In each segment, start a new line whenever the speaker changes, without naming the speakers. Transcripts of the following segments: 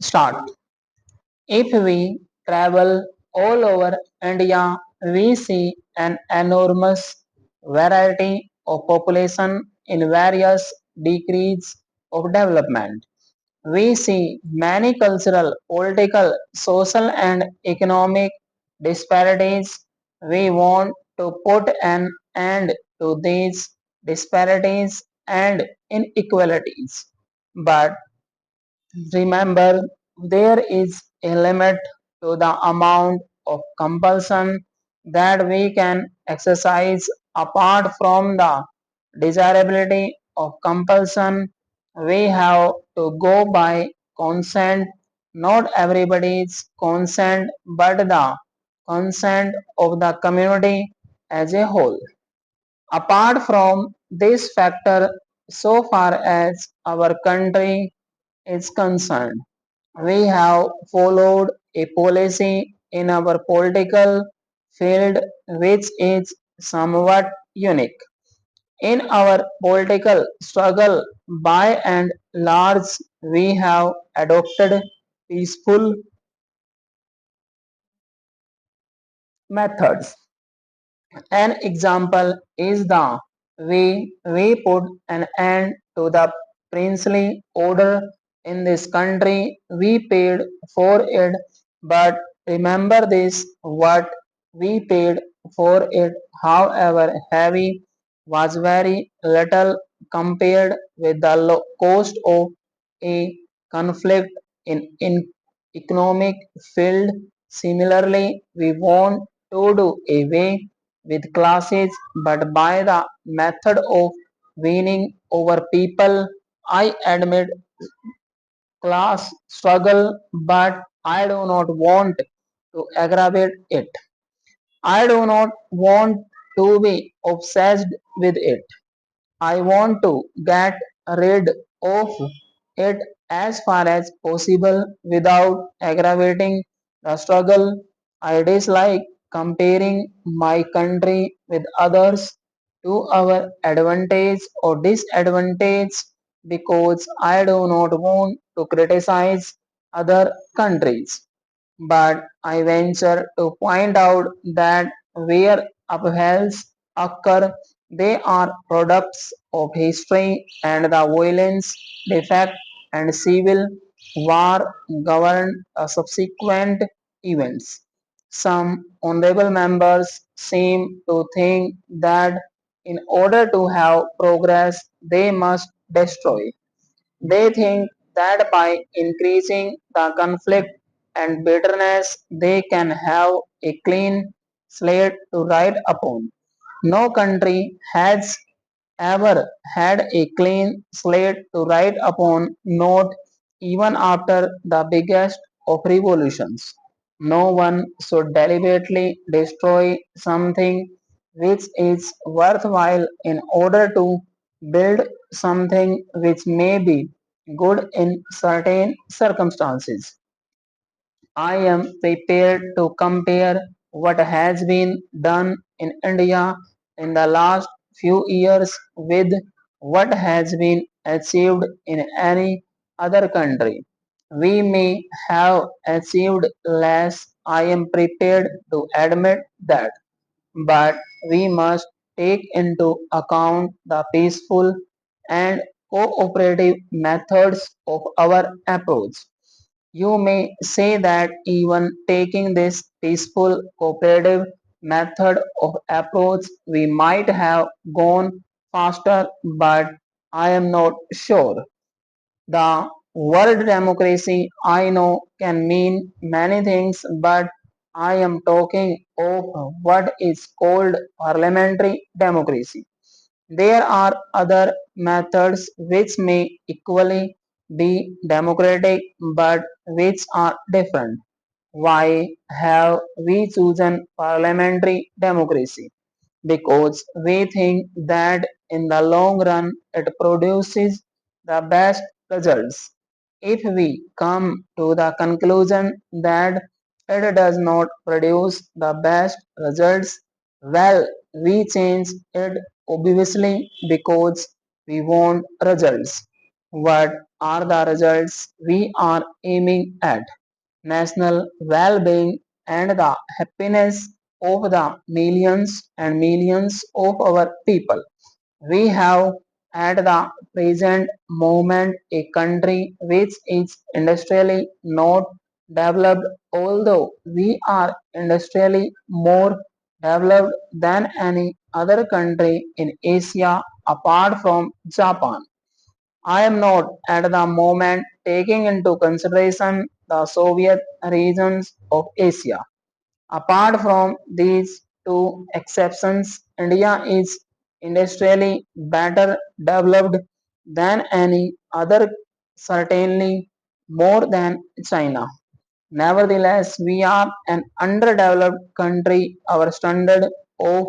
start. If we travel all over India, we see an enormous variety of population in various degrees of development. We see many cultural, political, social, and economic disparities. We want to put an end to these disparities and inequalities. But remember, there is a limit to the amount of compulsion that we can exercise apart from the desirability of compulsion. We have to go by consent, not everybody's consent, but the consent of the community as a whole. Apart from this factor, so far as our country is concerned, we have followed a policy in our political field which is somewhat unique. In our political struggle, by and large, we have adopted peaceful methods. An example is the way we put an end to the princely order in this country. We paid for it, but remember this, what we paid for it, however heavy, was very little compared with the cost of a conflict in economic field. Similarly, we want to do away with classes, but by the method of winning over people. I admit class struggle, but I do not want to aggravate it. I do not want to be obsessed with it. I want to get rid of it as far as possible without aggravating the struggle. I dislike comparing my country with others to our advantage or disadvantage because I do not want to criticize other countries. But I venture to point out that where upheavals occur, they are products of history and the violence, defect, and civil war govern subsequent events. Some honorable members seem to think that in order to have progress, they must destroy. They think that by increasing the conflict and bitterness, they can have a clean slate to write upon. No country has ever had a clean slate to write upon, not even after the biggest of revolutions. No one should deliberately destroy something which is worthwhile in order to build something which may be good in certain circumstances. I am prepared to compare what has been done in India in the last few years with what has been achieved in any other country. We may have achieved less, I am prepared to admit that, but we must take into account the peaceful and cooperative methods of our approach. You may say that even taking this peaceful cooperative method of approach, we might have gone faster, but I am not sure. The word democracy I know can mean many things, but I am talking of what is called parliamentary democracy. There are other methods which may equally be democratic but which are different. Why have we chosen parliamentary democracy? Because we think that in the long run it produces the best results. If we come to the conclusion that it does not produce the best results, well, we change it obviously because we want results. What are the results we are aiming at? National well being and the happiness of the millions and millions of our people. We have at the present moment a country which is industrially not developed, although we are industrially more developed than any other country in Asia apart from Japan. I am not at the moment taking into consideration the Soviet regions of Asia. Apart from these two exceptions, India is industrially better developed than any other, certainly more than China. Nevertheless, we are an underdeveloped country. Our standard of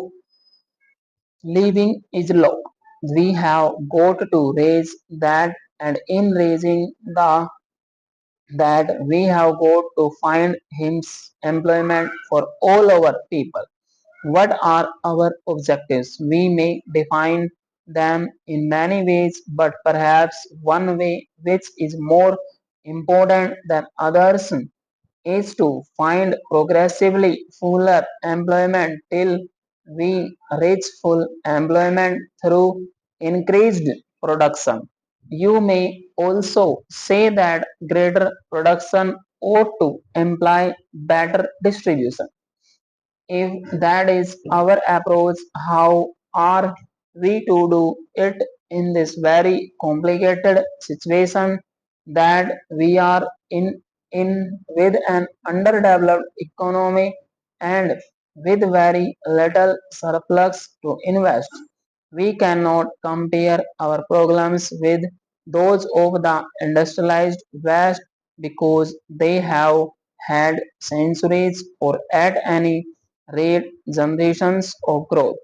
living is low. We have got to raise that, and in raising the that we have got to find him employment for all our people. What are our objectives? We may define them in many ways, but perhaps one way which is more important than others is to find progressively fuller employment till we reach full employment through increased production. You may also say that greater production ought to imply better distribution. If that is our approach, how are we to do it in this very complicated situation that we are in with an underdeveloped economy and with very little surplus to invest? We cannot compare our programs with those of the industrialized West because they have had centuries or at any rate generations of growth.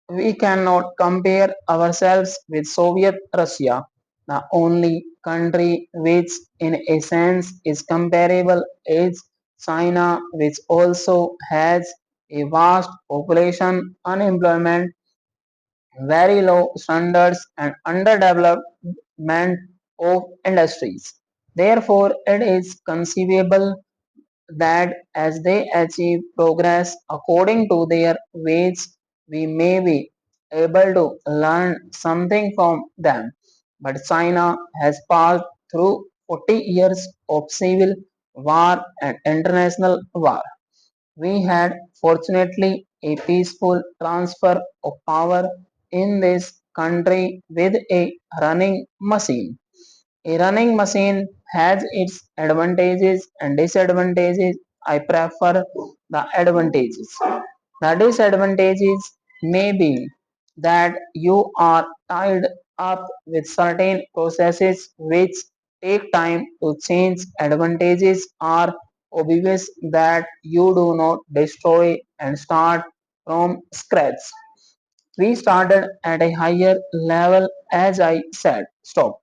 We cannot compare ourselves with Soviet Russia. The only country which in a sense is comparable is China, which also has a vast population, unemployment, very low standards, and underdevelopment of industries. Therefore, it is conceivable that as they achieve progress according to their ways, we may be able to learn something from them. But China has passed through 40 years of civil war and international war. We had fortunately a peaceful transfer of power in this country with a running machine. A running machine has its advantages and disadvantages. I prefer the advantages. The disadvantages may be that you are tied up with certain processes which take time to change. Advantages are obvious that you do not destroy and start from scratch. We started at a higher level, as I said. Stop.